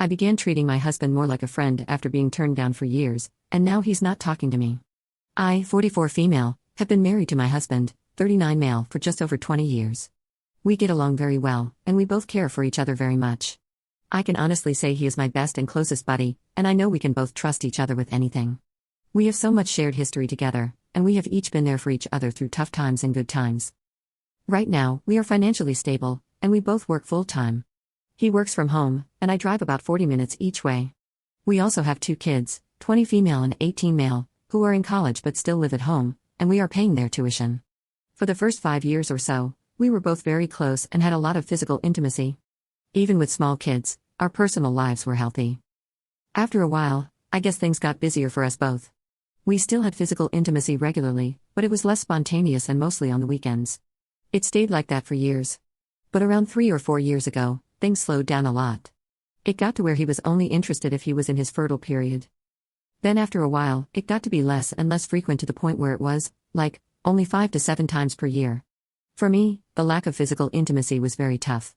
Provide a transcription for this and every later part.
I began treating my husband more like a friend after being turned down for years, and now he's not talking to me. I, 44 female, have been married to my husband, 39 male, for just over 20 years. We get along very well, and we both care for each other very much. I can honestly say he is my best and closest buddy, and I know we can both trust each other with anything. We have so much shared history together, and we have each been there for each other through tough times and good times. Right now, we are financially stable, and we both work full-time. He works from home, and I drive about 40 minutes each way. We also have 2 kids, 20 female and 18 male, who are in college but still live at home, and we are paying their tuition. For the first 5 years or so, we were both very close and had a lot of physical intimacy. Even with small kids, our personal lives were healthy. After a while, I guess things got busier for us both. We still had physical intimacy regularly, but it was less spontaneous and mostly on the weekends. It stayed like that for years. But around 3 or 4 years ago, things slowed down a lot. It got to where he was only interested if he was in his fertile period. Then after a while, it got to be less and less frequent to the point where it was, like, only 5 to 7 times per year. For me, the lack of physical intimacy was very tough.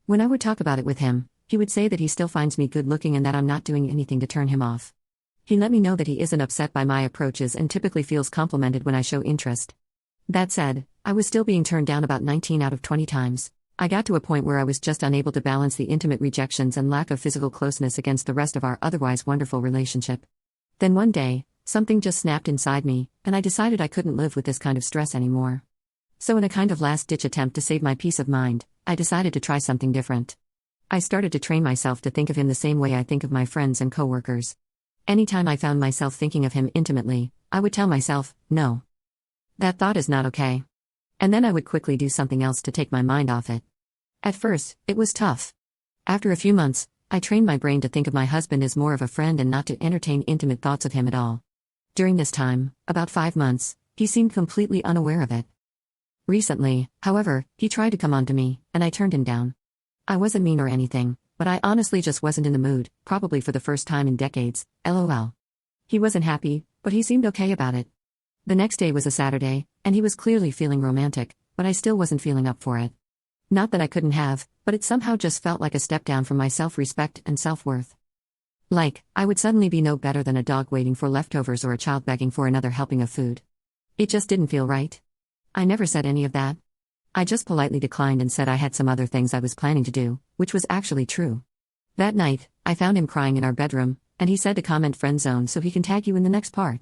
When I would talk about it with him, he would say that he still finds me good looking and that I'm not doing anything to turn him off. He let me know that he isn't upset by my approaches and typically feels complimented when I show interest. That said, I was still being turned down about 19 out of 20 times. I got to a point where I was just unable to balance the intimate rejections and lack of physical closeness against the rest of our otherwise wonderful relationship. Then one day, something just snapped inside me, and I decided I couldn't live with this kind of stress anymore. So in a kind of last-ditch attempt to save my peace of mind, I decided to try something different. I started to train myself to think of him the same way I think of my friends and coworkers. Anytime I found myself thinking of him intimately, I would tell myself, no. That thought is not okay. And then I would quickly do something else to take my mind off it. At first, it was tough. After a few months, I trained my brain to think of my husband as more of a friend and not to entertain intimate thoughts of him at all. During this time, about 5 months, he seemed completely unaware of it. Recently, however, he tried to come on to me, and I turned him down. I wasn't mean or anything, but I honestly just wasn't in the mood, probably for the first time in decades, lol. He wasn't happy, but he seemed okay about it. The next day was a Saturday, and he was clearly feeling romantic, but I still wasn't feeling up for it. Not that I couldn't have, but it somehow just felt like a step down from my self-respect and self-worth. Like, I would suddenly be no better than a dog waiting for leftovers or a child begging for another helping of food. It just didn't feel right. I never said any of that. I just politely declined and said I had some other things I was planning to do, which was actually true. That night, I found him crying in our bedroom, and he said to comment friend zone so he can tag you in the next part.